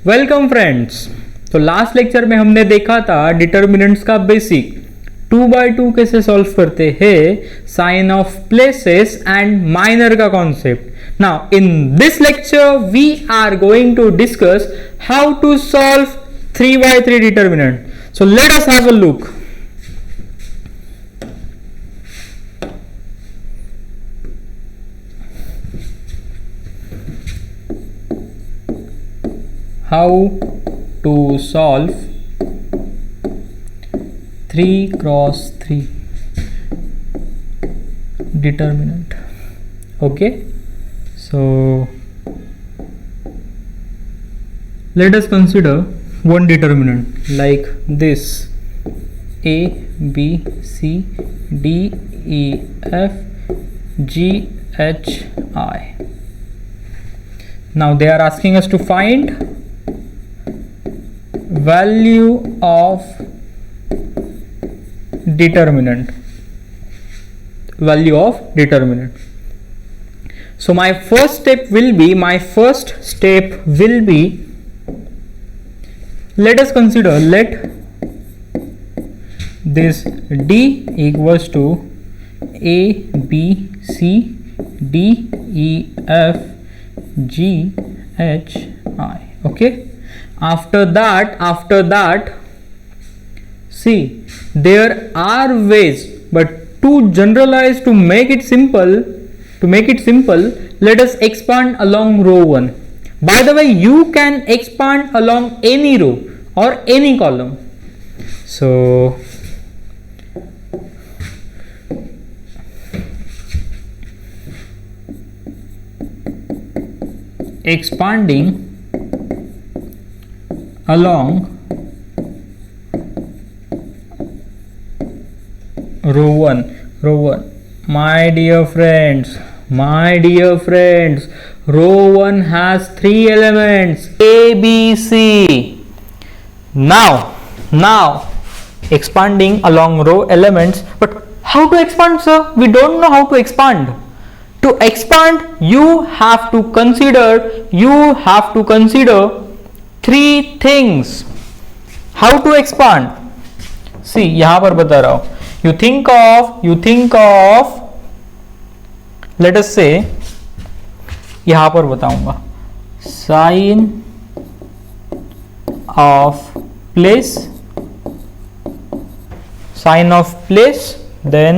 Welcome friends. तो last lecture में हमने देखा था डिटर्मिनेंट्स का बेसिक 2/2 कैसे सॉल्व करते हैं, sign of places and minor का concept. Now in this lecture we are going to discuss how to solve 3/3 determinant. So let us have a look. How to solve 3x3 determinant. Okay, so let us consider one determinant like this: a b c d e f g h I. Now they are asking us to find value of determinant. So my first step will be let us consider, let this d equals to a b c d e f g h I. Okay, after that see, there are ways, but to generalize, to make it simple, let us expand along row 1. By the way, you can expand along any row or any column. So expanding along row 1. My dear friends, row 1 has 3 elements a b c. Now expanding along row elements, but how to expand, sir? We don't know how to expand. To expand you have to consider 3 things. How to expand? See, यहां पर बता रहा हूं. You think of let us say, यहां पर बताऊंगा, sign of place, then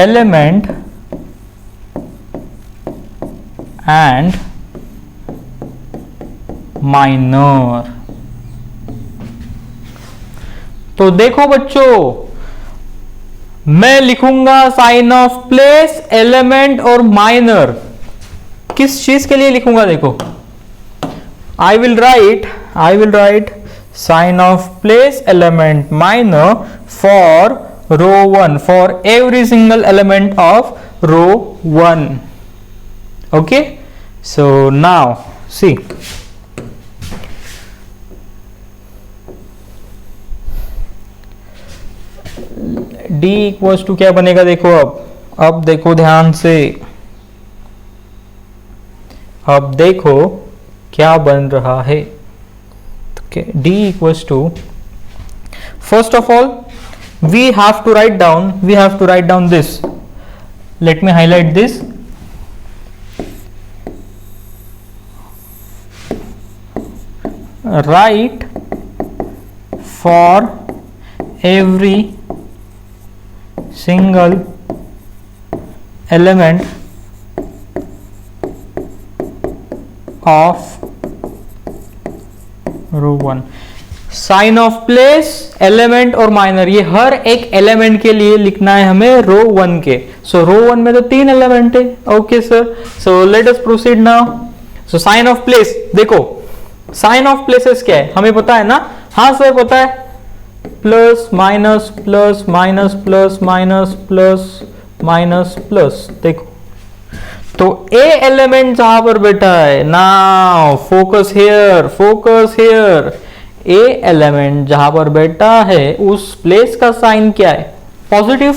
element and minor. तो देखो बच्चों, मैं लिखूंगा साइन ऑफ प्लेस, एलिमेंट और माइनर. किस चीज के लिए लिखूंगा? देखो, I will write sign of place, element, minor for row 1, for every single element of row 1. Okay, so now see, d equals to क्या बनेगा? देखो, अब देखो ध्यान से, अब देखो क्या बन रहा है. d equals to, first of all we have to write down this. Let me highlight this. Write for every single element of row 1. Sign of place, element और माइनर, ये हर एक एलिमेंट के लिए लिखना है हमें रो 1 के. सो रो 1 में तो 3 एलिमेंट है. Okay sir, so let us proceed now. So sine of place, देखो साइन ऑफ प्लेसेस क्या है हमें पता है ना? हाँ सर पता है, plus minus plus minus plus minus plus minus plus. देखो, तो ए एलिमेंट जहां पर बैठा है, now focus here, A element जहां पर बैठा है उस प्लेस का साइन क्या है? Positive.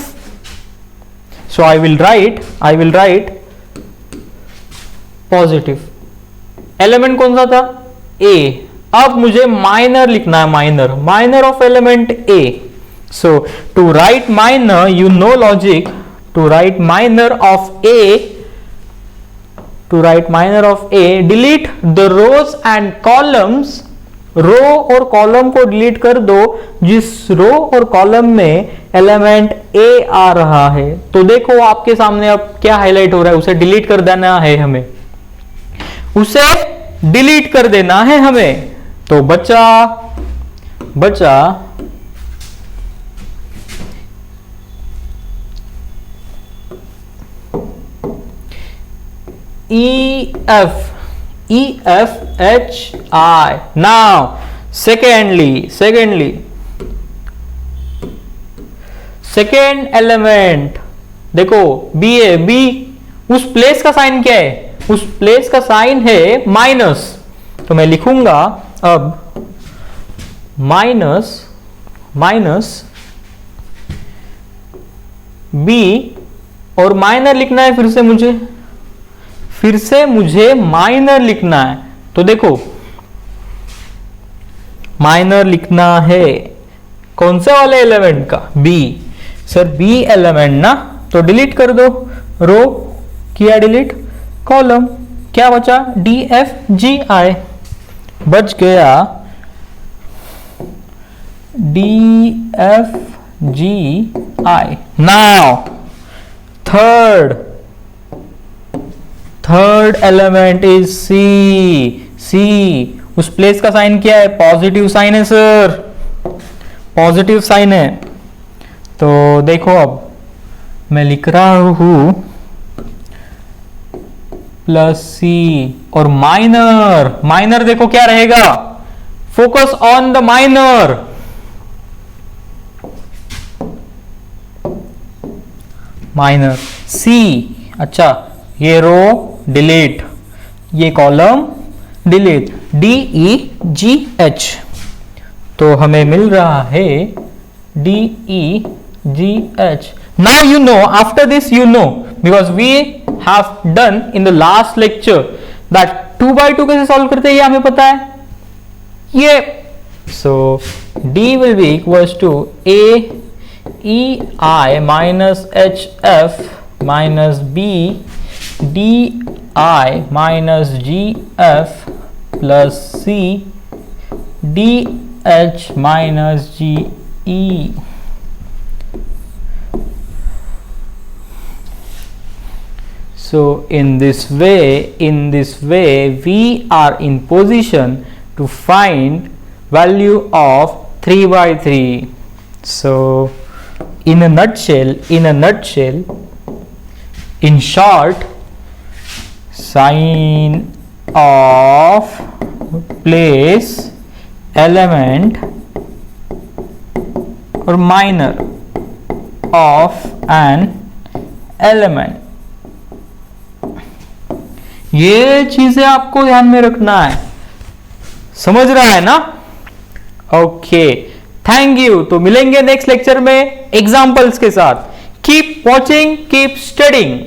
So I will write positive. Element कौन सा था? ए। अब मुझे माइनर लिखना है, minor of element A. So to write minor, you know logic, to write minor of A, delete the rows and columns. Row और column को delete कर दो जिस रो और कॉलम में एलिमेंट ए आ रहा है। तो देखो आपके सामने अब क्या हाईलाइट हो रहा है, उसे डिलीट कर देना है हमें, उसे डिलीट कर देना है हमें। तो बचा EFHI. Now, second एलिमेंट देखो बी है, बी उस प्लेस का साइन क्या है? उस प्लेस का साइन है माइनस। तो मैं लिखूंगा अब माइनस बी, और माइनर लिखना है फिर से मुझे माइनर लिखना है। तो देखो माइनर लिखना है कौन से वाले एलिमेंट का? बी। सर बी एलिमेंट ना, तो डिलीट कर दो, रो किया डिलीट, कॉलम क्या बचा? DFGI बच गया, DFGI। Now third element is c. उस प्लेस का साइन क्या है? पॉजिटिव साइन है सर, पॉजिटिव साइन है। तो देखो अब मैं लिख रहा हूं प्लस सी, और माइनर देखो क्या रहेगा? फोकस ऑन द माइनर सी। अच्छा, ये रो डिलीट, ये कॉलम डिलीट, DEGH। तो हमें मिल रहा है DEGH। Now you know, after this you know, because we have done in the last lecture that 2 by 2 कैसे सॉल्व करते हैं ये हमें पता है। ये so D will be equals to AEI minus HF minus B DI minus GF plus C DH minus GE. So in this way we are in position to find value of 3 by 3. So in a nutshell, in short, sign of place, element or minor of an element, ये चीजें आपको ध्यान में रखना है। समझ रहा है ना? Okay, thank you. तो मिलेंगे नेक्स्ट लेक्चर में एग्जांपल्स के साथ। Keep watching, keep studying.